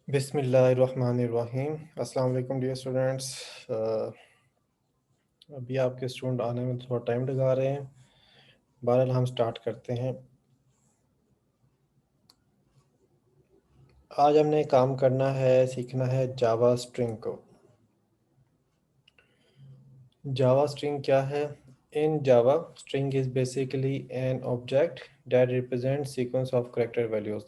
बिस्मिल्लाहिर्रहमानिर्रहीम। अस्सलाम वालेकुम डियर स्टूडेंट्स। अभी आपके स्टूडेंट आने में थोड़ा टाइम लगा रहे हैं। बहरहाल हम स्टार्ट करते हैं। आज हमने काम करना है, सीखना है जावा स्ट्रिंग को। जावा स्ट्रिंग क्या है? In Java, string is basically an object that represent sequence of character values.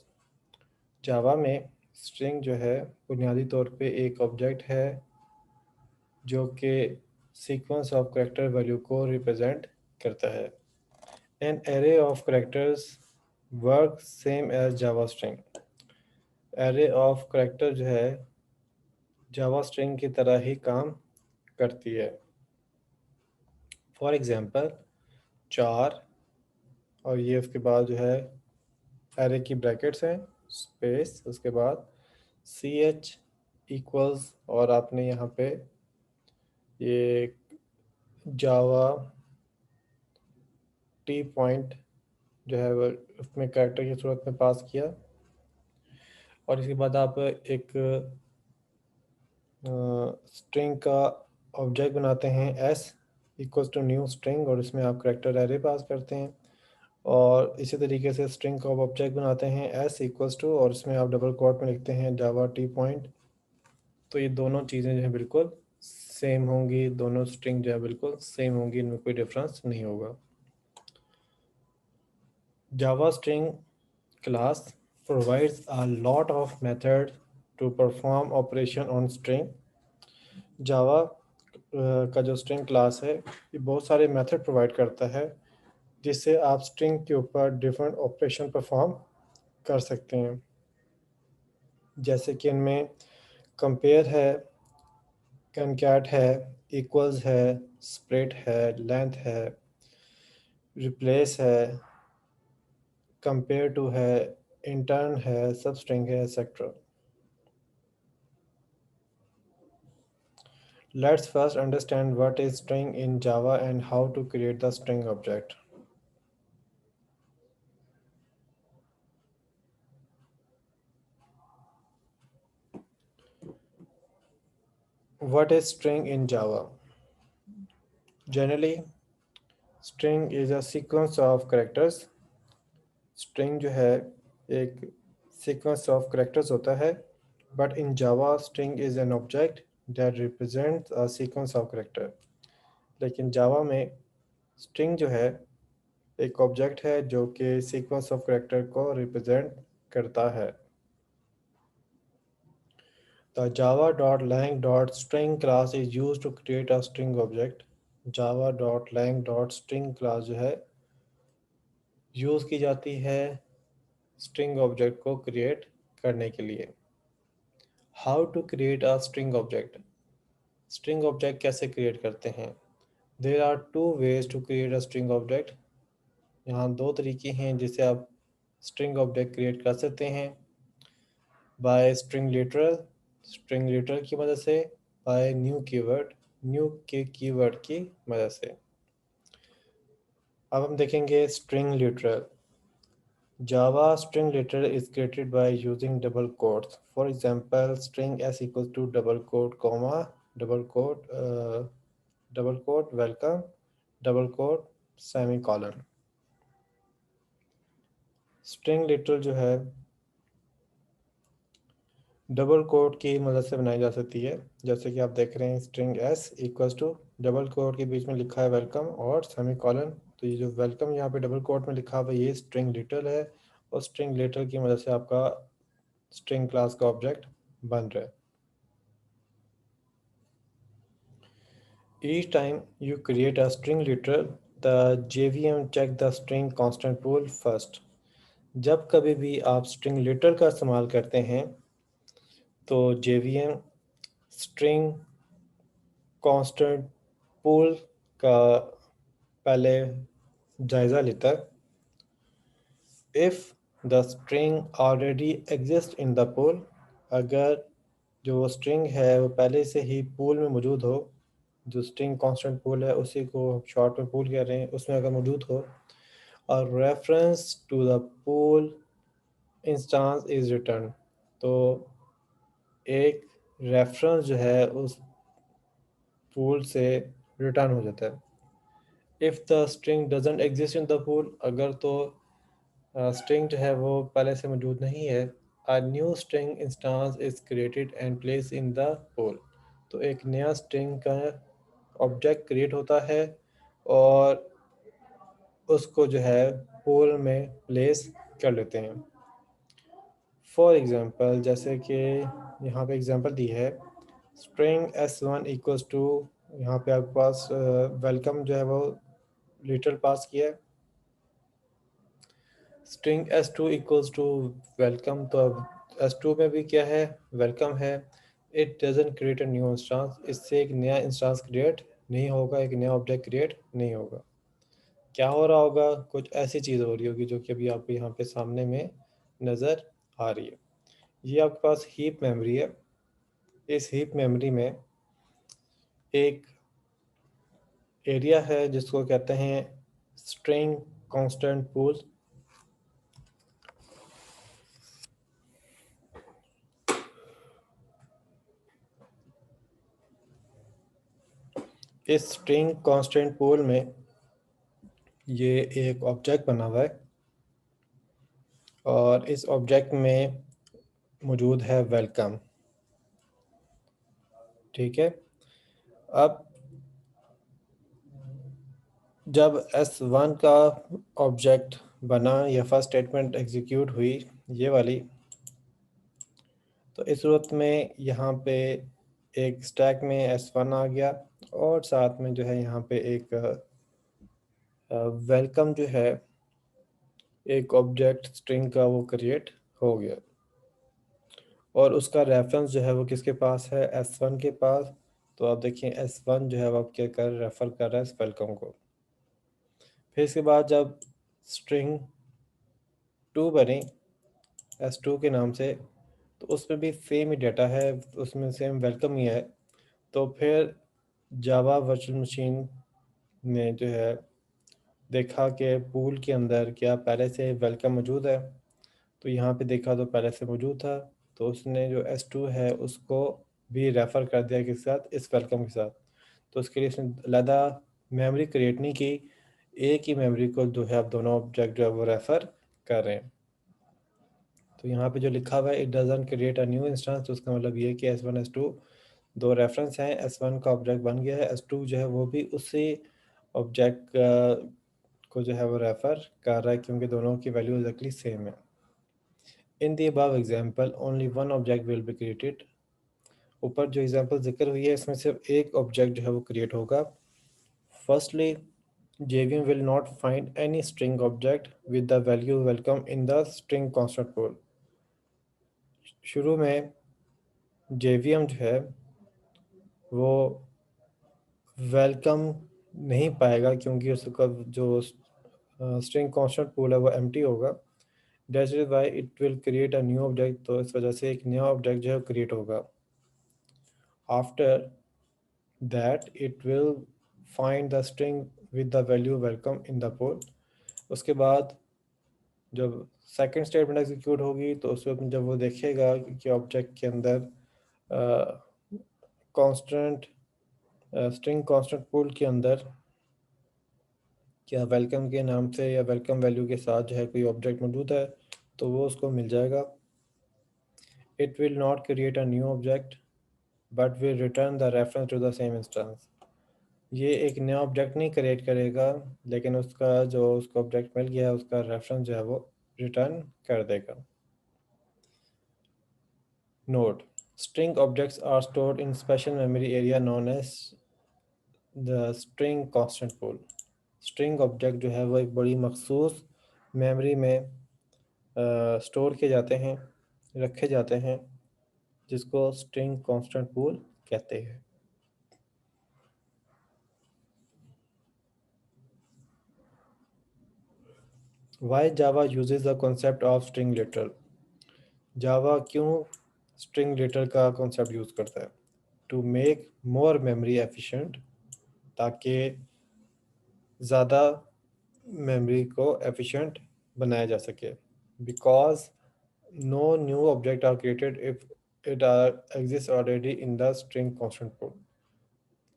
Java में स्ट्रिंग जो है बुनियादी तौर पे एक ऑब्जेक्ट है जो कि सीक्वेंस ऑफ करेक्टर वैल्यू को रिप्रेजेंट करता है। An array of characters works same as Java string. Array of character जो है Java string की तरह ही काम करती है। फॉर एग्जांपल 4 और ये उसके बाद जो है array की ब्रैकेट्स हैं, स्पेस, उसके बाद ch इक्वल्स और आपने यहाँ पे ये जावा टी पॉइंट जो है वो उसमें कैरेक्टर की सूरत में पास किया और इसके बाद आप एक स्ट्रिंग का ऑब्जेक्ट बनाते हैं s equals to new string और इसमें आप करेक्टर एरे पास करते हैं और इसी तरीके से स्ट्रिंग का ऑब्जेक्ट बनाते हैं एस इक्वल्स टू और इसमें आप डबल कोट में लिखते हैं जावा टी पॉइंट। तो ये दोनों चीज़ें जो हैं बिल्कुल सेम होंगी, दोनों स्ट्रिंग जो है बिल्कुल सेम होंगी, इनमें कोई डिफरेंस नहीं होगा। जावा string class provides a lot of methods to perform operation on string। जावा का जो स्ट्रिंग क्लास है ये बहुत सारे मेथड प्रोवाइड करता है जिससे आप स्ट्रिंग के ऊपर डिफरेंट ऑपरेशन परफॉर्म कर सकते हैं। जैसे कि इनमें कंपेयर है, कॉनकैट है, इक्वल्स है, स्प्लिट है, लेंथ है, रिप्लेस है, कंपेयर टू है, इंटर्न है, सब स्ट्रिंग है, etcetera. Let's first understand what is string in Java and how to create the string object. What is string in Java? Generally, string is a sequence of characters। String जो है एक sequence of characters होता है, but in Java string is an object that represents a sequence of character। लेकिन Java में string जो है एक ऑब्जेक्ट है जो कि sequence of character को represent करता है। The java.lang.string class is used to create a string object। java.lang.string class जो है यूज़ की जाती है string object को create करने के लिए। How to create a string object? string object कैसे create करते हैं? There are two ways to create a string object। यहाँ दो तरीके हैं जिससे आप string object create कर सकते हैं। By string literal, string literal की मदद से, by new keyword, new के कीवर्ड की मदद से। अब हम देखेंगे string literal। Java string literal is created by using double quotes। For example, string s equals to double quote comma double quote welcome double quote semicolon। string literal जो है double coat की मदद से बनाई जा सकती है, जैसे कि आप देख रहे हैं string s equals to double quote के बीच में लिखा है वेलकम और सेमीकोलन। तो ये जो वेलकम यहाँ पे डबल कोट में लिखा हुआ है ये स्ट्रिंग लिटल है और स्ट्रिंग लिटल की मदद से आपका स्ट्रिंग क्लास का ऑब्जेक्ट बन रहा है। Each time you create a string literal, the JVM check the string constant pool first। जब कभी भी आप स्ट्रिंग लिटल का इस्तेमाल करते हैं तो JVM स्ट्रिंग कांस्टेंट पूल का पहले जायज़ा लेता है। If the string already exist in the pool, अगर जो स्ट्रिंग है वो पहले से ही पूल में मौजूद हो, जो स्ट्रिंग कांस्टेंट पूल है उसी को शॉर्ट में पूल कह रहे हैं, उसमें अगर मौजूद हो और reference to the pool instance is return, तो एक रेफरेंस जो है उस पूल से रिटर्न हो जाता है। If the string doesn't exist in the pool, अगर तो स्ट्रिंग जो है वो पहले से मौजूद नहीं है, a new string instance is created and place in the pool, तो एक नया स्ट्रिंग का ऑब्जेक्ट क्रिएट होता है और उसको जो है पूल में प्लेस कर लेते हैं। फॉर एग्जांपल, जैसे कि यहाँ पे एग्जांपल दी है, स्ट्रिंग s1 इक्वल्स टू, यहाँ पे आपके पास वेलकम जो है वो लिटरल पास किया है। String s2 equals to welcome, तो अब s2 में भी क्या है, वेलकम है। It doesn't create a new instance, इससे एक नया इंस्टांस क्रिएट नहीं होगा, एक नया ऑब्जेक्ट क्रिएट नहीं होगा। क्या हो रहा होगा, कुछ ऐसी चीज़ हो रही होगी जो कि अभी आपको यहाँ पे सामने में नज़र आ रही है। ये आपके पास हीप मेमोरी है। इस हीप मेमोरी में एक एरिया है जिसको कहते हैं स्ट्रिंग कांस्टेंट पूल। इस स्ट्रिंग कांस्टेंट पूल में ये एक ऑब्जेक्ट बना हुआ है और इस ऑब्जेक्ट में मौजूद है वेलकम। ठीक है। अब जब s1 का ऑब्जेक्ट बना या फर्स्ट स्टेटमेंट एग्जीक्यूट हुई, ये वाली, तो इस सूरत में यहाँ पे एक स्टैक में s1 आ गया और साथ में जो है यहाँ पे एक वेलकम जो है एक ऑब्जेक्ट स्ट्रिंग का वो क्रिएट हो गया और उसका रेफरेंस जो है वो किसके पास है, s1 के पास। तो आप देखिए s1 जो है वो आप क्या कर रेफर कर रहा है इस वेलकम को। फिर इसके बाद जब स्ट्रिंग 2 बनी s2 के नाम से, तो उसमें भी सेम ही डाटा है, उसमें सेम वेलकम ही है। तो फिर जावा वर्चुअल मशीन ने जो है देखा कि पूल के अंदर क्या पहले से वेलकम मौजूद है, तो यहाँ पे देखा तो पहले से मौजूद था, तो उसने जो s2 है उसको भी रेफ़र कर दिया किस साथ, इस वेलकम के साथ। तो उसके लिए उसने अलहदा मेमोरी क्रिएट नहीं की, एक ही मेमोरी को जो है आप दोनों ऑब्जेक्ट जो है वो रेफ़र कर रहे हैं। तो यहाँ पे जो लिखा हुआ है it doesn't create a new instance, तो उसका मतलब ये है कि s1 s2 दो रेफरेंस हैं, s1 का ऑब्जेक्ट बन गया है, s2 जो है वो भी उसी ऑब्जेक्ट को जो है वो रेफ़र कर रहा है क्योंकि दोनों की वैल्यू एक्जैक्टली सेम है। In the above example only one object will be created, ऊपर जो एग्जांपल जिक्र हुई है इसमें सिर्फ एक ऑब्जेक्ट जो है वो क्रिएट होगा। Firstly, JVM will not find any string object with the value welcome in the string constant pool। शुरू में JVM जो है वो वेलकम नहीं पाएगा क्योंकि उसका जो स्ट्रिंग कांस्टेंट पूल है वो एम्प्टी होगा। That's is why it will create a new object, तो इस वजह से एक नया ऑब्जेक्ट जो है क्रिएट होगा। After that it will find the string with the value welcome in the pool. उसके बाद जब सेकंड स्टेटमेंट एग्जीक्यूट होगी तो उसमें जब वो देखेगा कि ऑब्जेक्ट के अंदर कांस्टेंट स्ट्रिंग कांस्टेंट पूल के अंदर क्या वेलकम के नाम से या वेलकम वैल्यू के साथ जो है कोई ऑब्जेक्ट मौजूद है, तो वो उसको मिल जाएगा। It will not create a new object but will return the reference to the same instance. ये एक नया ऑब्जेक्ट नहीं क्रिएट करेगा, लेकिन उसका जो उसको ऑब्जेक्ट मिल गया है उसका रेफरेंस जो है वो रिटर्न कर देगा। Note, string objects are stored in special memory area known as the string constant pool। string object जो है वो एक बड़ी मखसूस मेमोरी में स्टोर किए जाते हैं, रखे जाते हैं, जिसको स्ट्रिंग कांस्टेंट पूल कहते हैं। Why Java uses the concept of string literal? Java क्यों स्ट्रिंग लिटरल का कॉन्सेप्ट यूज़ करता है? To make more memory efficient, ताकि ज़्यादा मेमोरी को एफिशिएंट बनाया जा सके। Because no new object are created if it exist already in the string constant pool.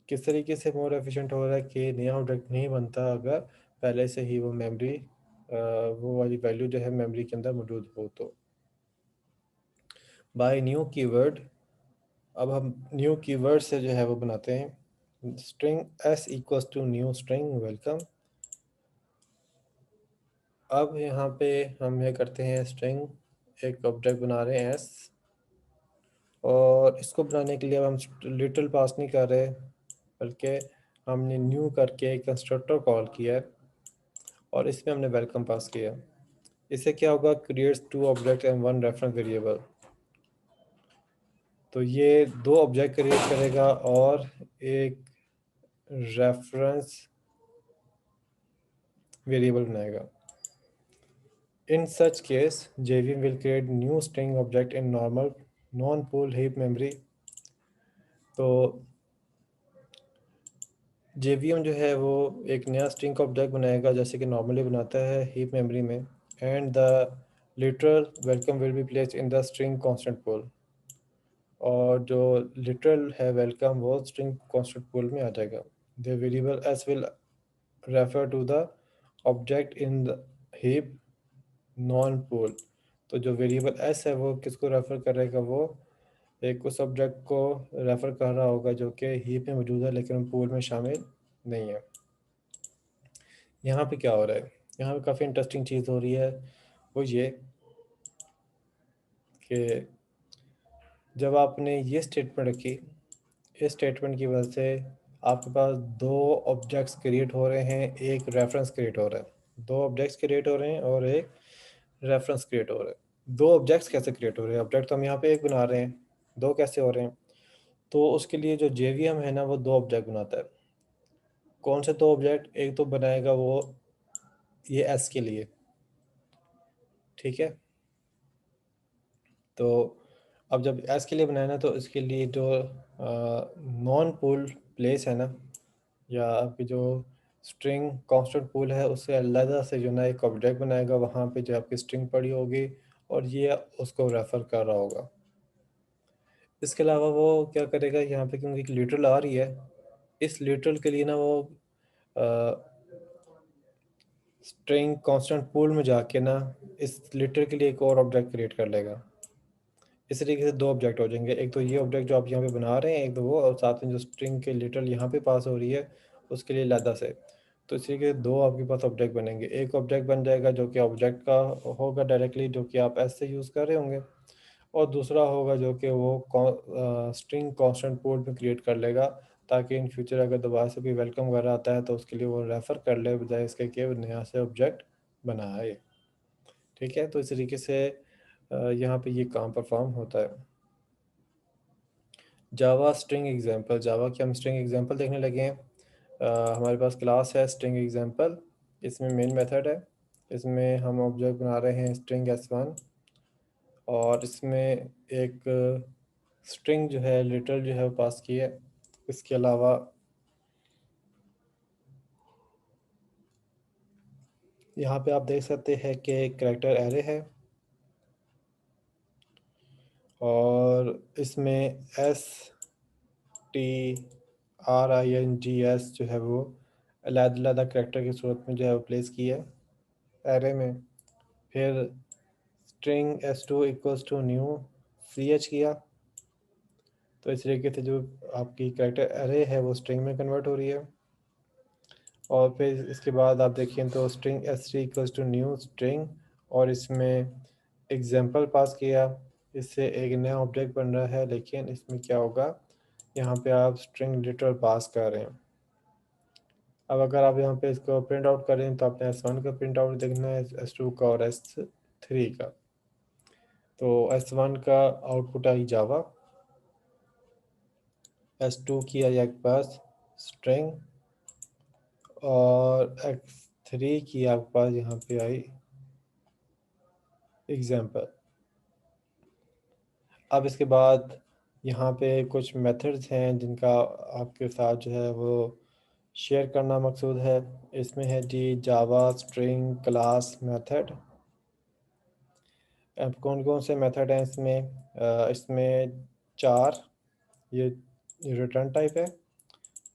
किस तरीके से मोर एफिशिएंट हो रहा है कि नया ऑब्जेक्ट नहीं बनता अगर पहले से ही वो मेमोरी वो वाली वैल्यू जो है मेमोरी के अंदर मौजूद हो तो। बाय न्यू कीवर्ड, अब हम न्यू कीवर्ड से जो है वो बनाते हैं string s equals to new string welcome. अब यहाँ पे हम ये करते हैं स्ट्रिंग एक ऑब्जेक्ट बना रहे हैं s, और इसको बनाने के लिए अब हम लिटिल पास नहीं कर रहे बल्कि हमने न्यू करके एक कंस्ट्रक्टर कॉल किया है और इसमें हमने वेलकम पास किया। इससे क्या होगा, creates to object and one reference variable. तो ये दो ऑब्जेक्ट क्रिएट करेगा और एक रेफरेंस वेरिएबल बनाएगा। In such case, JVM will create new string object in normal non-pool heap memory। तो JVM जो है वो एक नया string का ऑब्जेक्ट बनाएगा जैसे कि नॉर्मली बनाता है हीप मेमोरी में, and the literal welcome will be placed in the string constant pool। और जो literal है welcome वो string constant pool में आ जाएगा। The variable s will refer to the object in the heap non pool. तो जो variable S है वो किसको रेफर करेगा, वो एक उस ऑब्जेक्ट को रेफर कर रहा होगा जो कि हीप में मौजूद है लेकिन पूल में शामिल नहीं है। यहाँ पे क्या हो रहा है, यहाँ पे काफ़ी इंटरेस्टिंग चीज़ हो रही है, वो ये कि जब आपने ये स्टेटमेंट रखी, इस स्टेटमेंट की वजह से आपके पास दो ऑब्जेक्ट्स क्रिएट हो रहे हैं, एक रेफरेंस क्रिएट हो रहा है। दो ऑब्जेक्ट्स क्रिएट हो रहे हैं और एक रेफरेंस क्रिएट हो रहा है। दो ऑब्जेक्ट्स कैसे क्रिएट हो रहे हैं, ऑब्जेक्ट तो हम यहाँ पे एक बना रहे हैं, दो कैसे हो रहे हैं? तो उसके लिए जो जेवीएम है ना वो दो ऑब्जेक्ट बनाता है। कौन से दो ऑब्जेक्ट, एक तो बनाएगा वो ये एस के लिए, ठीक है। तो अब जब एस के लिए बनाया ना तो इसके लिए जो नॉन पूल प्लेस है ना, या आपकी जो स्ट्रिंग कांस्टेंट पूल है उससे अलग से जो ना एक ऑब्जेक्ट बनाएगा, वहाँ पे जो आपकी स्ट्रिंग पड़ी होगी और ये उसको रेफ़र कर रहा होगा। इसके अलावा वो क्या करेगा, यहाँ पे क्योंकि एक लिटरल आ रही है, इस लिटरल के लिए ना वो स्ट्रिंग कांस्टेंट पूल में जाके ना इस लिटरल के लिए एक और ऑब्जेक्ट क्रिएट कर लेगा। इस तरीके से दो ऑब्जेक्ट हो जाएंगे, एक तो ये ऑब्जेक्ट जो आप यहाँ पे बना रहे हैं, एक तो वो, और साथ में जो स्ट्रिंग के लिटरल यहाँ पे पास हो रही है उसके लिए अलग से। तो इस तरीके से दो आपके पास ऑब्जेक्ट बनेंगे। एक ऑब्जेक्ट बन जाएगा जो कि ऑब्जेक्ट का होगा डायरेक्टली, जो कि आप ऐसे यूज़ कर रहे होंगे, और दूसरा होगा जो कि वो स्ट्रिंग कांस्टेंट पोर्ट में क्रिएट कर लेगा, ताकि इन फ्यूचर अगर दोबारा से भी वेलकम वगैरह आता है तो उसके लिए वो रेफ़र कर ले, बजाय इसके कि वो नया से ऑब्जेक्ट बनाए। ठीक है, तो इस तरीके से यहाँ पे ये काम परफॉर्म होता है। जावा स्ट्रिंग एग्जांपल, जावा की हम स्ट्रिंग एग्जांपल देखने लगे हैं। हमारे पास क्लास है स्ट्रिंग एग्जांपल, इसमें मेन मेथड है, इसमें हम ऑब्जेक्ट बना रहे हैं स्ट्रिंग s1, और इसमें एक स्ट्रिंग जो है लिटरल जो है वो पास की है। इसके अलावा यहाँ पे आप देख सकते हैं कि कैरेक्टर एरे है, और इसमें STRINGS जो है वो अलग-अलग कैरेक्टर की सूरत में जो है वो प्लेस की है एरे में। फिर string s2 equals to new ch किया, तो इस तरीके से जो आपकी कैरेक्टर एरे है वो स्ट्रिंग में कन्वर्ट हो रही है। और फिर इसके बाद आप देखें तो string s3 equals to new string, और इसमें एग्जांपल पास किया, इससे एक नया ऑब्जेक्ट बन रहा है, लेकिन इसमें क्या होगा, यहाँ पे आप स्ट्रिंग लिटरल पास कर रहे हैं। अब अगर आप यहाँ पे इसको प्रिंट आउट करें तो आपने s1 का प्रिंट आउट देखना है, s2 का और s3 का। तो s1 का आउटपुट आई जावा, s2 की आई आपके पास स्ट्रिंग, और x3 की आपके पास यहाँ पे आई एग्जाम्पल। अब इसके बाद यहाँ पे कुछ मेथड्स हैं जिनका आपके साथ जो है वो शेयर करना मकसूद है। इसमें है जी जावा स्ट्रिंग क्लास मेथड, अब कौन कौन से मेथड हैं इसमें? इसमें 4 ये रिटर्न टाइप है।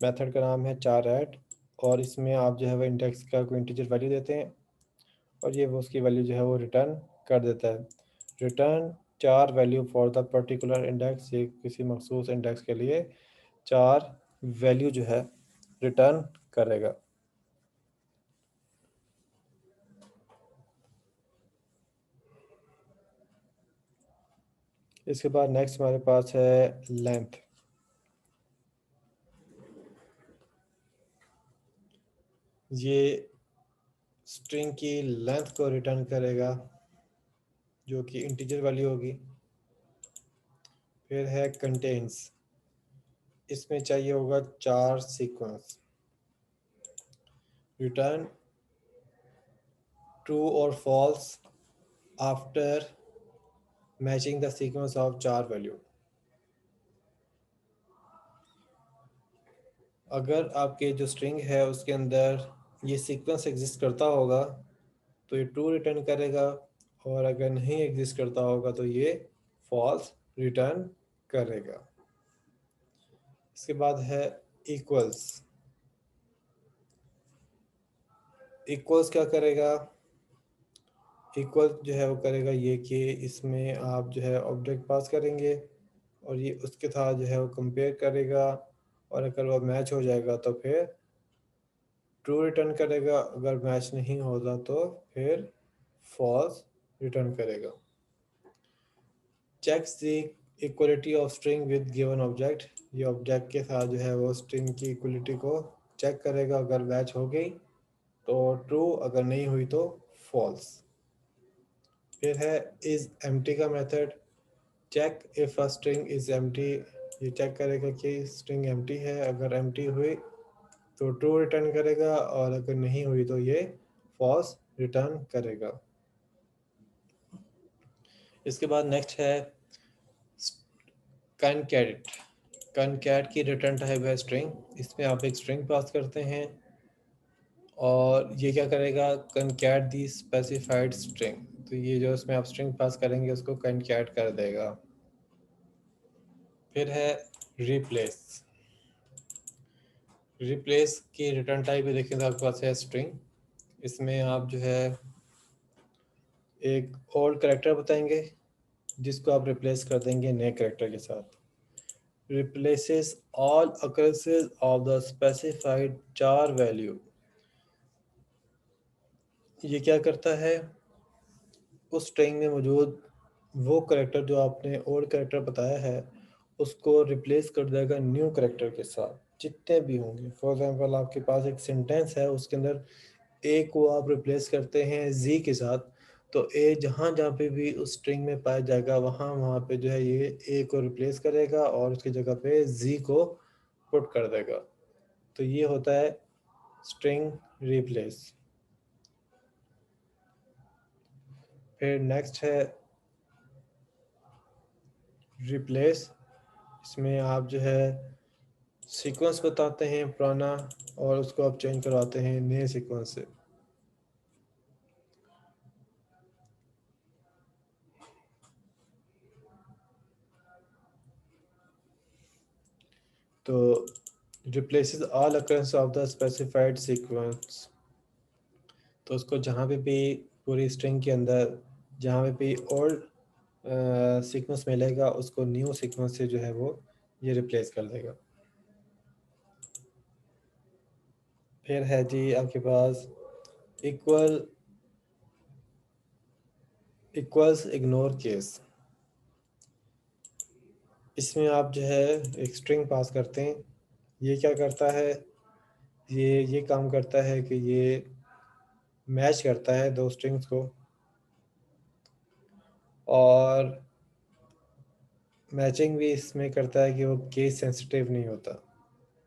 मेथड का नाम है चार ऐड, और इसमें आप जो है वो इंडेक्स का कोई इंटीजर वैल्यू देते हैं और ये वो उसकी वैल्यू जो है वो रिटर्न कर देता है। रिटर्न चार value for the particular index, ये किसी मखसूस इंडेक्स के लिए चार वैल्यू जो है रिटर्न करेगा। इसके बाद नेक्स्ट हमारे पास है लेंथ। ये स्ट्रिंग की लेंथ को रिटर्न करेगा जो कि इंटीजर वैल्यू होगी। फिर है कंटेन्स, इसमें चाहिए होगा चार सीक्वेंस। रिटर्न ट्रू और false after matching the sequence of char value. अगर आपके जो स्ट्रिंग है उसके अंदर ये सीक्वेंस एग्जिस्ट करता होगा तो ये ट्रू रिटर्न करेगा, और अगर नहीं एग्जिस्ट करता होगा तो ये फॉल्स रिटर्न करेगा। इसके बाद है इक्वल्स। इक्वल्स क्या करेगा? इक्वल जो है वो करेगा ये कि इसमें आप जो है ऑब्जेक्ट पास करेंगे और ये उसके साथ जो है वो कंपेयर करेगा, और अगर वो मैच हो जाएगा तो फिर ट्रू रिटर्न करेगा, अगर मैच नहीं होगा तो फिर फॉल्स रिटर्न करेगा। Checks the equality of string with given object, ये ऑब्जेक्ट के साथ जो है वो स्ट्रिंग की इक्वलिटी को चेक करेगा, अगर मैच हो गई तो ट्रू, अगर नहीं हुई तो फॉल्स। फिर है इज एम्प्टी का method. Check if a string is empty, ये चेक करेगा कि स्ट्रिंग एम्प्टी है, अगर एम्प्टी हुई तो ट्रू रिटर्न करेगा, और अगर नहीं हुई तो ये फॉल्स रिटर्न करेगा। इसके बाद नेक्स्ट है कॉनकैट। कॉनकैट की रिटर्न टाइप है स्ट्रिंग। इसमें आप एक स्ट्रिंग पास करते हैं और ये क्या करेगा? कॉनकैट दी स्पेसिफाइड स्ट्रिंग, तो ये जो इसमें आप स्ट्रिंग पास करेंगे उसको कॉनकैट कर देगा। फिर है रिप्लेस। रिप्लेस की रिटर्न टाइप देखिए तो आपके पास है स्ट्रिंग। इसमें आप जो है एक ओल्ड करेक्टर बताएंगे जिसको आप रिप्लेस कर देंगे नए करेक्टर के साथ। Replaces all occurrences of the specified चार वैल्यू, ये क्या करता है? उस स्ट्रिंग में मौजूद वो करेक्टर जो आपने ओल्ड करेक्टर बताया है उसको रिप्लेस कर देगा न्यू करेक्टर के साथ, जितने भी होंगे। फॉर एग्जांपल आपके पास एक सेंटेंस है, उसके अंदर ए को आप रिप्लेस करते हैं जी के साथ, तो ए जहाँ जहाँ पे भी उस स्ट्रिंग में पाया जाएगा वहाँ वहाँ पे जो है ये ए को रिप्लेस करेगा और उसकी जगह पे जी को पुट कर देगा। तो ये होता है स्ट्रिंग रिप्लेस। फिर नेक्स्ट है रिप्लेस। इसमें आप जो है सीक्वेंस बताते हैं पुराना और उसको आप चेंज करवाते हैं नए सीक्वेंस से। तो replaces all occurrence of the specified sequence, तो उसको जहाँ पे भी पूरी स्ट्रिंग के अंदर जहाँ पे भी ओल्ड सीक्वेंस मिलेगा उसको न्यू सीक्वेंस से जो है वो ये रिप्लेस कर देगा। फिर है जी आपके पास इक्वल इक्वल्स इग्नोर केस। इसमें आप जो है एक स्ट्रिंग पास करते हैं। ये क्या करता है? ये काम करता है कि ये मैच करता है दो स्ट्रिंग्स को, और मैचिंग भी इसमें करता है कि वो केस सेंसिटिव नहीं होता।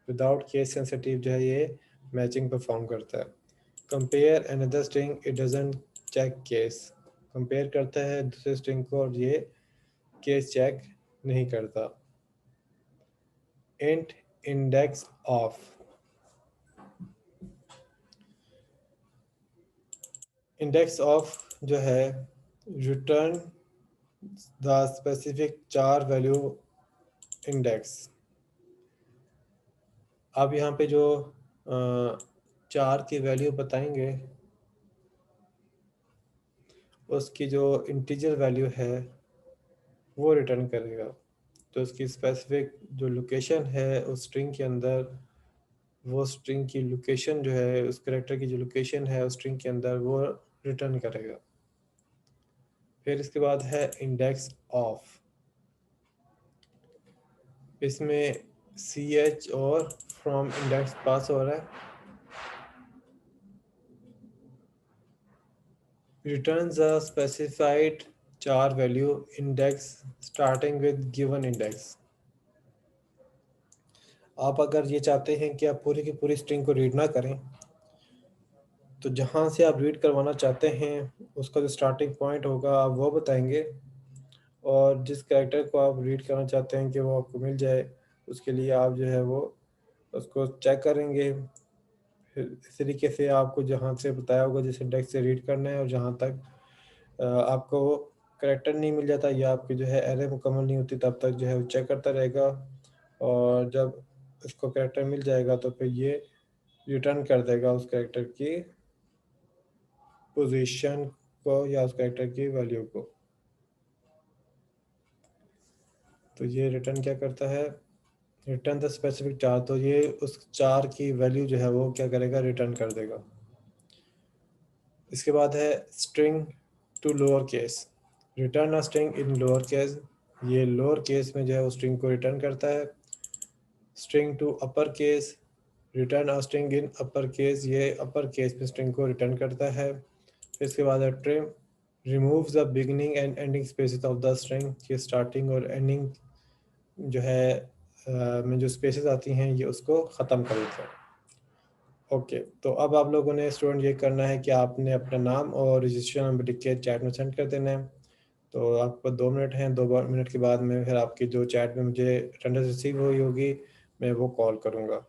विदाउट केस सेंसिटिव जो है ये मैचिंग परफॉर्म करता है। Compare another string it doesn't check case, compare करता है दूसरे स्ट्रिंग को और ये केस चेक नहीं करता। Int index of, index of जो है रिटर्न द स्पेसिफिक चार वैल्यू इंडेक्स। आप यहाँ पे जो चार की वैल्यू बताएंगे उसकी जो इंटीजर वैल्यू है वो रिटर्न करेगा। तो उसकी स्पेसिफिक जो लोकेशन है उस स्ट्रिंग के अंदर, वो स्ट्रिंग की लोकेशन जो है, उस करेक्टर की जो लोकेशन है उस स्ट्रिंग के अंदर, वो रिटर्न करेगा। फिर इसके बाद है इंडेक्स ऑफ। इसमें सी एच और फ्रॉम इंडेक्स पास हो रहा है। रिटर्न्स अ स्पेसिफाइड चार value index starting with given index. आप अगर ये चाहते हैं कि आप पूरी की पूरी स्ट्रिंग को रीड ना करें, तो जहाँ से आप रीड करवाना चाहते हैं उसका जो स्टार्टिंग पॉइंट होगा आप वो बताएंगे, और जिस कैरेक्टर को आप रीड करना चाहते हैं कि वो आपको मिल जाए, उसके लिए आप जो है वो उसको चेक करेंगे। फिर इस तरीके से आपको जहाँ से बताया होगा जिस इंडेक्स से रीड करना है, और जहाँ तक आपको वो करेक्टर नहीं मिल जाता या आपकी जो है एरे मुकम्मल नहीं होती, तब तक जो है वो चेक करता रहेगा। और जब उसको करेक्टर मिल जाएगा तो फिर ये रिटर्न कर देगा उस करेक्टर की पोजीशन को या उस करेक्टर की वैल्यू को। तो ये रिटर्न क्या करता है, रिटर्न द स्पेसिफिक चार, तो ये उस चार की वैल्यू जो है वो क्या करेगा, रिटर्न कर देगा। इसके बाद है string to lower case. Return a string in lower case. ये लोअर केस में जो है वो स्ट्रिंग को रिटर्न करता है। String to upper case. Return a string in upper case, ये अपर केस में स्ट्रिंग को रिटर्न करता है। इसके बाद है trim. Remove the beginning and ending spaces of the string. ये स्टार्टिंग और एंडिंग जो है में जो स्पेसेस आती हैं ये उसको ख़त्म कर देता है। ओके, तो अब आप लोगों ने स्टूडेंट ये करना है कि आपने अपना नाम और रजिस्ट्रेशन नंबर लिख के चैट में सेंड कर देना है। तो आपको 2 मिनट हैं, 2 मिनट के बाद में फिर आपकी जो चैट में मुझे अटेंडेंस रिसीव हुई होगी मैं वो कॉल करूँगा।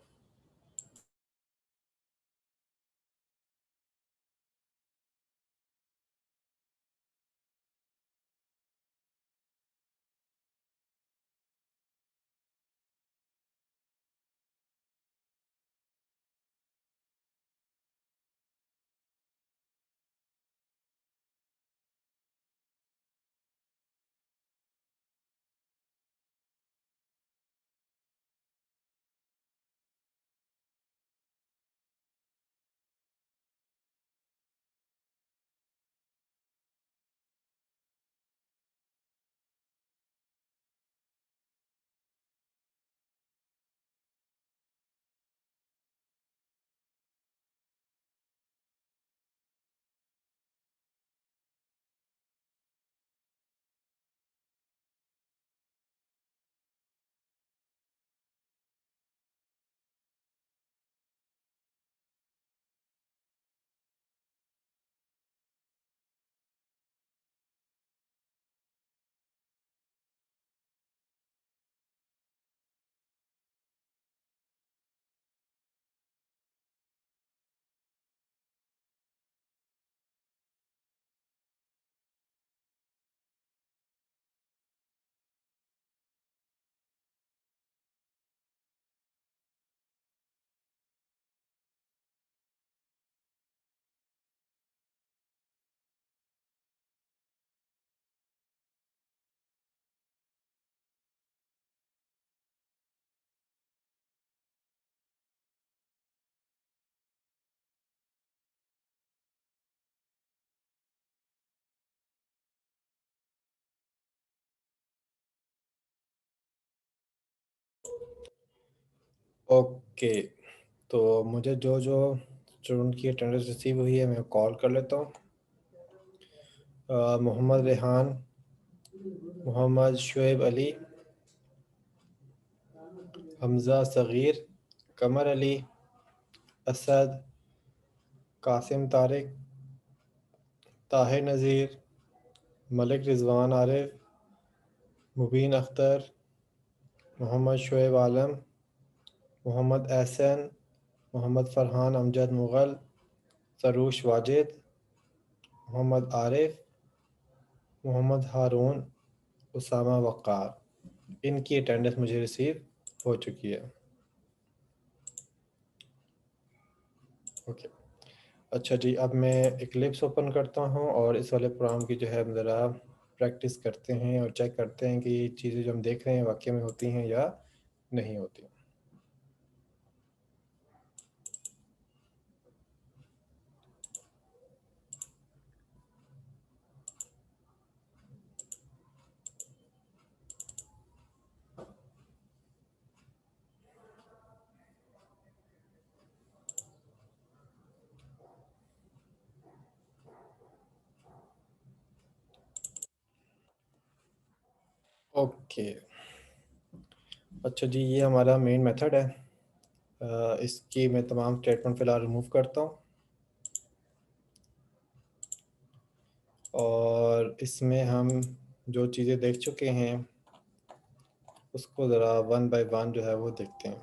ओके, तो मुझे जो जो स्टूडेंट की अटेंडेंस रिसीव हुई है मैं कॉल कर लेता हूँ। मोहम्मद रेहान, मोहम्मद शुएब अली, हमज़ा सग़ीर, कमर अली, असद, कासिम तारिक, ताहिर नज़ीर, मलिक रिजवान आरिफ, मुबीन अख्तर, मोहम्मद शुएब आलम, मोहम्मद एहसन, मोहम्मद फ़रहान अमजद मुग़ल, सरूश वाजिद, मोहम्मद आरिफ, मोहम्मद हारून, उसामा वक़ार, इनकी अटेंडेंस मुझे रिसीव हो चुकी है। ओके, अच्छा जी, अब मैं इक्लिप्स ओपन करता हूँ और इस वाले प्रोग्राम की जो है ज़रा प्रैक्टिस करते हैं और चेक करते हैं कि ये चीज़ें जो हम देख रहे हैं वाकई में होती हैं या नहीं होती। ओके, अच्छा जी, ये हमारा मेन मेथड है। इसकी मैं तमाम स्टेटमेंट फ़िलहाल रिमूव करता हूँ और इसमें हम जो चीज़ें देख चुके हैं उसको ज़रा वन बाय वन जो है वो देखते हैं।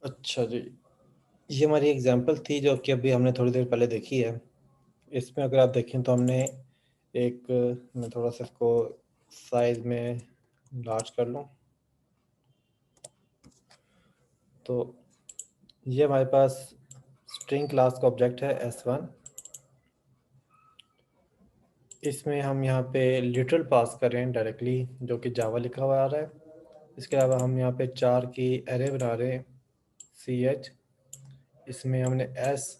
अच्छा जी, ये हमारी एग्जांपल थी जो कि अभी हमने थोड़ी देर पहले देखी है। इसमें अगर आप देखें तो हमने एक, मैं थोड़ा सा इसको साइज में लार्ज कर लूँ, तो ये हमारे पास स्ट्रिंग क्लास का ऑब्जेक्ट है S1। इसमें हम यहाँ पे लिटरल पास कर रहे हैं डायरेक्टली, जो कि जावा लिखा हुआ आ रहा है। इसके अलावा हम यहाँ पे 4 की एरे बना रहे हैं CH। इसमें हमने STRINGS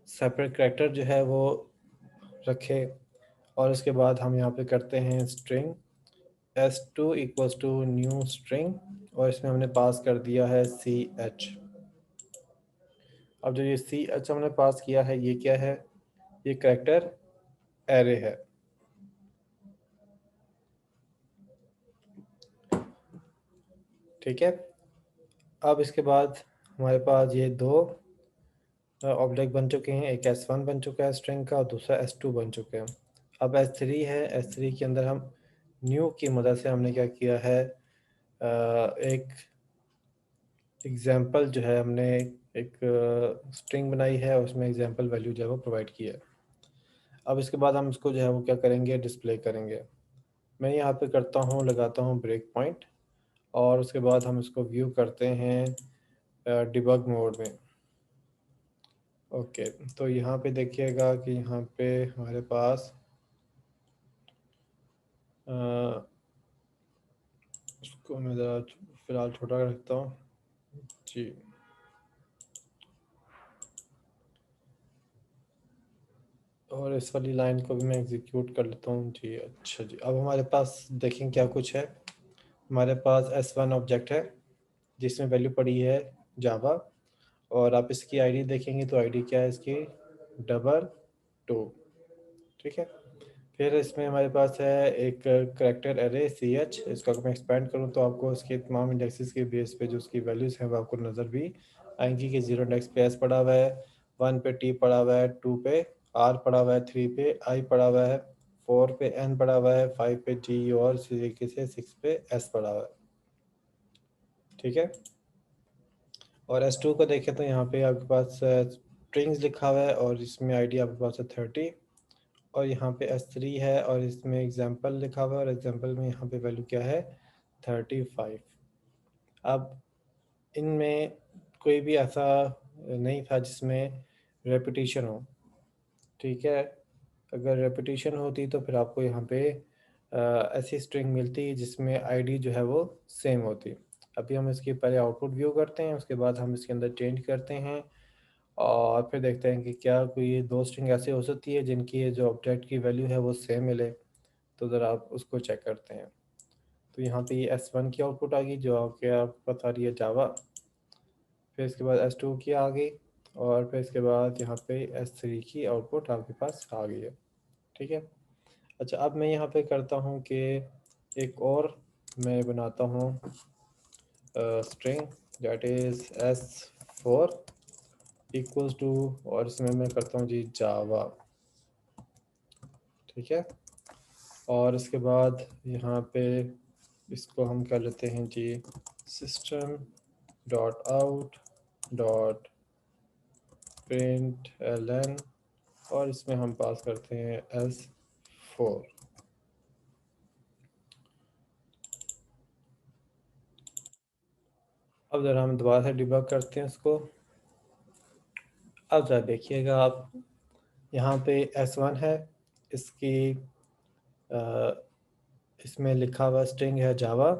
सेपरेट करैक्टर जो है वो रखे, और इसके बाद हम यहाँ पे करते हैं string S2 equals to new string, और इसमें हमने पास कर दिया है CH। अब जो ये CH हमने पास किया है ये क्या है? ये करैक्टर एरे है। ठीक है, अब इसके बाद हमारे पास ये दो ऑब्जेक्ट बन चुके हैं। एक S1 बन चुका है स्ट्रिंग का और दूसरा S2 बन चुके हैं। अब S3 है, S3 के अंदर हम न्यू की मदद से हमने क्या किया है, एक एग्जाम्पल जो है हमने एक स्ट्रिंग बनाई है और उसमें एग्जाम्पल वैल्यू जो है वो प्रोवाइड की है। अब इसके बाद हम इसको जो है वो क्या करेंगे, डिस्प्ले करेंगे। मैं यहाँ पे करता हूँ, लगाता हूँ ब्रेक पॉइंट, और उसके बाद हम इसको व्यू करते हैं डिबग मोड में। ओके, तो यहाँ पे देखिएगा कि यहाँ पे हमारे पास इसको मैं ज़रा फ़िलहाल छोटा रखता हूँ जी। और इस वाली लाइन को भी मैं एग्जीक्यूट कर लेता हूँ जी। अच्छा जी, अब हमारे पास देखें क्या कुछ है। हमारे पास S1 ऑब्जेक्ट है जिसमें वैल्यू पड़ी है जावा, और आप इसकी आईडी देखेंगे तो आईडी क्या है इसकी, 222। ठीक है, फिर इसमें हमारे पास है एक करैक्टर एरे CH। इसको अगर मैं एक्सपेंड करूँ तो आपको इसके तमाम इंडेक्सेस के बेस पे जो उसकी वैल्यूज़ हैं वो आपको नज़र भी आएंगी कि 0 इंडेक्स पे S पड़ा हुआ है, 1 पे T पड़ा हुआ है, 2 पे R पड़ा हुआ है, 3 पे I पड़ा हुआ है, 4 पे N पड़ा हुआ है, 5 पे G, और इसी तरीके से 6 पे S पड़ा हुआ है। ठीक है, और S2 को देखें तो यहाँ पे आपके पास स्ट्रिंग्स लिखा हुआ है और इसमें आईडी आपके पास है 30, और यहाँ पे S3 है और इसमें एग्जाम्पल लिखा हुआ है और एग्जाम्पल में यहाँ पे वैल्यू क्या है, 35। अब इनमें कोई भी ऐसा नहीं था जिसमें रेपिटेशन हो। ठीक है, अगर रेपिटेशन होती तो फिर आपको यहाँ पे ऐसी स्ट्रिंग मिलती जिसमें आईडी जो है वो सेम होती। अभी हम इसकी पहले आउटपुट व्यू करते हैं, उसके बाद हम इसके अंदर चेंज करते हैं और फिर देखते हैं कि क्या कोई दो स्ट्रिंग ऐसे हो सकती है जिनकी जो ऑब्जेक्ट की वैल्यू है वो सेम मिले। तो ज़रा आप उसको चेक करते हैं। तो यहाँ पे ये S1 की आउटपुट आ गई जो आपको बता रही है जावा, फिर इसके बाद S2 की आ गई, और फिर इसके बाद यहाँ पे S3 की आउटपुट आपके पास आ गई है। ठीक है, अच्छा, अब मैं यहाँ पे करता हूँ कि एक और मैं बनाता हूँ string that is S4 equals to, और इसमें मैं करता हूँ जी जावा। ठीक है, और इसके बाद यहाँ पे इसको हम कर लेते हैं जी system dot out dot print L और इसमें हम पास करते हैं S4। अब ज़रा हम दोबारा से डिबग करते हैं इसको। अब ज़रा देखिएगा आप, यहाँ पे S1 है, इसकी इसमें लिखा हुआ स्ट्रिंग है जावा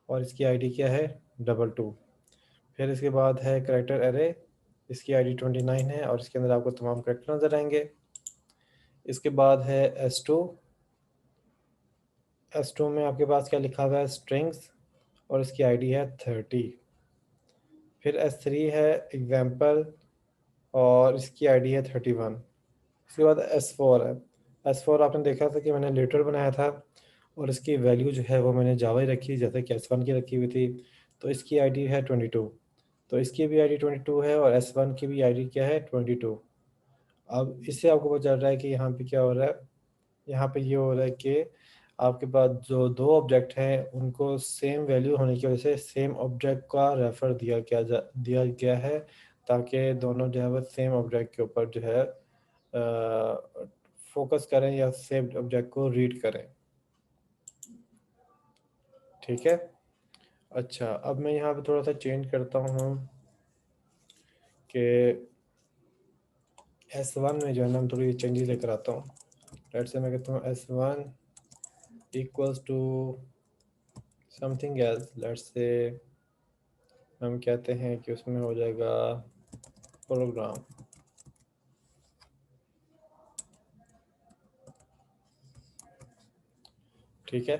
और इसकी आईडी क्या है 22। फिर इसके बाद है करेक्टर एरे, इसकी आईडी 29 है और इसके अंदर आपको तमाम करेक्टर नज़र आएंगे। इसके बाद है S2। S2 में आपके पास क्या लिखा हुआ है स्ट्रिंग्स और इसकी आईडी है 30। फिर S3 है एग्जाम्पल और इसकी आईडी है 31। उसके बाद S4 है। S4 आपने देखा था कि मैंने लेटर बनाया था और इसकी वैल्यू जो है वो मैंने जावा ही रखी जैसे कि S1 की रखी हुई थी, तो इसकी आईडी है 22। तो इसकी भी आईडी 22 है और S1 की भी आईडी क्या है 22। अब इससे आपको पता चल रहा है कि यहाँ पे क्या हो रहा है, यहाँ पे ये हो रहा है कि आपके पास जो दो ऑब्जेक्ट हैं उनको सेम वैल्यू होने की वजह से सेम ऑब्जेक्ट का रेफर दिया गया है, ताकि दोनों जो है वो सेम ऑब्जेक्ट के ऊपर जो है फोकस करें या सेव्ड ऑब्जेक्ट को रीड करें। ठीक है। अच्छा, अब मैं यहाँ पे थोड़ा सा चेंज करता हूँ कि S1 में जो है ना हम थोड़ी चेंजेस लेकर आता हूँ। लेट्स से मैं कहता हूँ S1 equals to something else. Let's say हम कहते हैं कि उसमें हो जाएगा प्रोग्राम। ठीक है।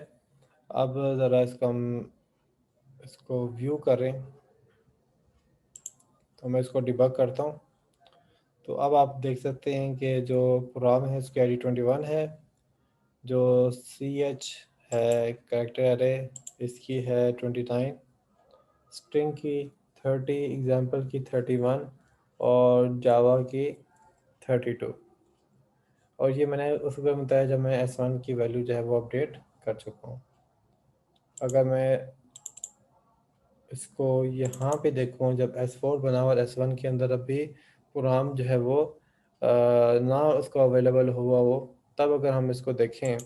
अब ज़रा इसको हम इसको व्यू करें, तो मैं इसको डिबग करता हूँ। तो अब आप देख सकते हैं कि जो प्रोग्राम है उसकी आईडी 21 है, जो CH है कैरेक्टर एरे इसकी है 29, स्ट्रिंग की 30, एग्जाम्पल की 31 और जावा की 32। और ये मैंने उस वक्त बताया जब मैं S1 की वैल्यू जो है वो अपडेट कर चुका हूँ। अगर मैं इसको यहाँ पे देखूँ, जब S4 बना और S1 के अंदर अभी प्रोग्राम जो है वो ना उसको अवेलेबल हुआ हो, तब अगर हम इसको देखें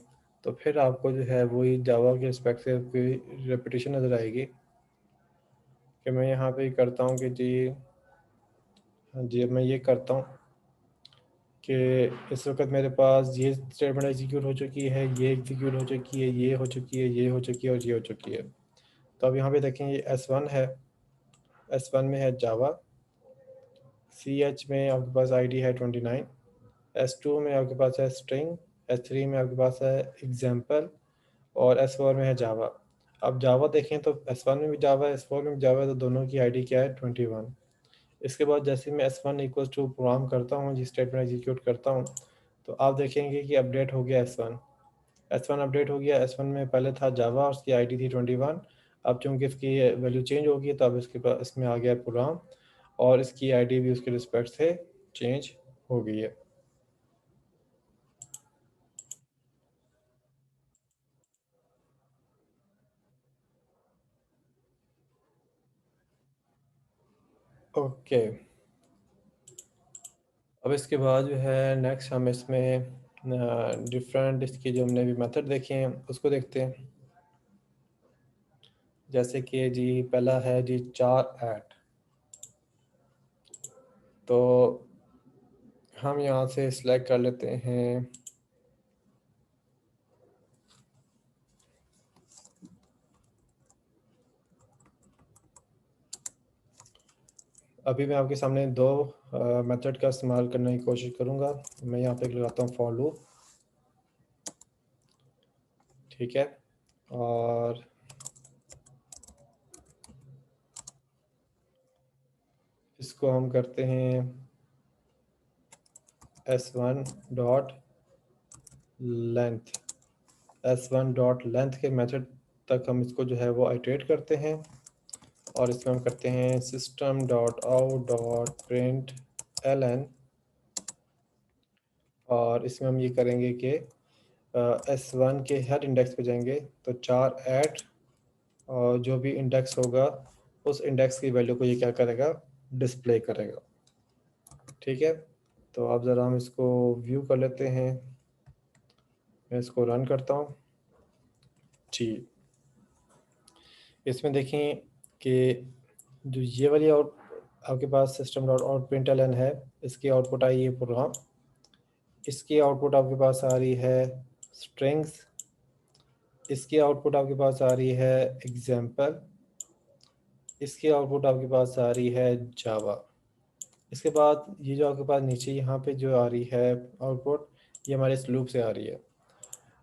तो फिर आपको जो है वही जावा के रिस्पेक्ट से कोई रेपिटेशन नज़र आएगी। कि मैं यहाँ पे करता हूँ कि जी, हाँ जी, अब मैं ये करता हूँ कि इस वक्त मेरे पास ये स्टेटमेंट एग्जीक्यूट हो चुकी है, ये एग्जीक्यूट हो चुकी है, ये हो चुकी है, ये हो चुकी है और ये हो चुकी है। तो अब यहाँ पे देखें ये S1 है, S1 में है जावा, CH में आपके पास आईडी है 29, S2 में आपके पास है स्ट्रिंग, S3 में आपके पास है एग्जाम्पल और S4 में है जावा। अब जावा देखें तो S1 में भी जावा है, S4 में भी जावा है, तो दोनों की आईडी क्या है 21। इसके बाद जैसे मैं S1 इक्वल टू प्रोग्राम करता हूँ, जिस स्टेटमेंट एग्जीक्यूट करता हूँ, तो आप देखेंगे कि अपडेट हो गया S1 अपडेट हो गया। S1 में पहले था जावा और उसकी आईडी थी 21। अब चूँकि इसकी वैल्यू चेंज होगी तो अब इसके पास इसमें आ गया प्रोग्राम और इसकी आईडी भी उसके रिस्पेक्ट से चेंज हो गई है। ओके, अब इसके बाद जो है नेक्स्ट हम इसमें डिफरेंट इसकी जो हमने भी मेथड देखे हैं उसको देखते हैं। जैसे कि जी पहला है जी चार ऐट, तो हम यहाँ से सिलेक्ट कर लेते हैं अभी मैं आपके सामने दो मेथड का इस्तेमाल करने की कोशिश करूँगा। मैं यहाँ पे लगाता हूँ फॉर लूप। ठीक है, और इसको हम करते हैं S1 dot length. S1 dot length के मेथड तक हम इसको जो है वो आइटरेट करते हैं और इसमें हम करते हैं system dot out dot print l n और इसमें हम ये करेंगे कि S1 के हर इंडेक्स पे जाएंगे तो 4 ऐट और जो भी इंडेक्स होगा उस इंडेक्स की वैल्यू को ये क्या करेगा, डिस्प्ले करेगा। ठीक है, तो अब ज़रा हम इसको व्यू कर लेते हैं। मैं इसको रन करता हूँ जी। इसमें देखें कि जो ये वाली आउट आपके पास सिस्टम डॉट आउट प्रिंटलन है, इसकी आउटपुट आई है प्रोग्राम, इसकी आउटपुट आपके पास आ रही है स्ट्रिंग्स, इसकी आउटपुट आपके पास आ रही है एग्जाम्पल, इसकी आउटपुट आपके पास आ रही है जावा। इसके बाद ये जो आपके पास नीचे यहाँ पे जो आ रही है आउटपुट, ये हमारे इस लूप से आ रही है।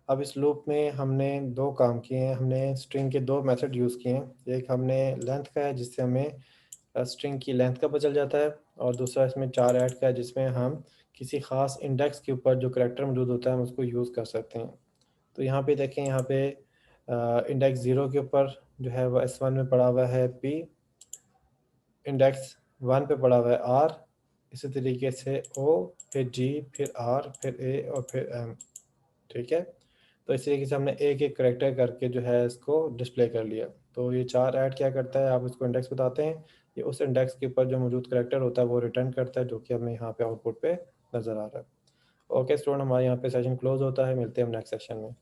अब इस लूप में हमने दो काम किए हैं, हमने स्ट्रिंग के दो मेथड यूज़ किए हैं। एक हमने लेंथ का है जिससे हमें स्ट्रिंग की लेंथ का पता चल जाता है, और दूसरा इसमें 4 ऐड का है जिसमें हम किसी ख़ास इंडेक्स के ऊपर जो करैक्टर मौजूद होता है हम उसको यूज़ कर सकते हैं। तो यहाँ पे देखें, यहाँ पे इंडेक्स 0 के ऊपर जो है वो S1 में पड़ा हुआ है P, इंडेक्स 1 पे पड़ा हुआ है R, इसी तरीके से O, फिर G, फिर R, फिर A और फिर M। ठीक है, तो इस तरीके से हमने एक एक करेक्टर करके जो है इसको डिस्प्ले कर लिया। तो ये 4 ऐड क्या करता है, आप इसको इंडेक्स बताते हैं, ये उस इंडेक्स के ऊपर जो मौजूद करेक्टर होता है वो रिटर्न करता है, जो कि हमें यहाँ पे आउटपुट पे नज़र आ रहा है। ओके स्टूडेंट, हमारे यहाँ पे सेशन क्लोज होता है, मिलते हैं हम नेक्स्ट सेशन में।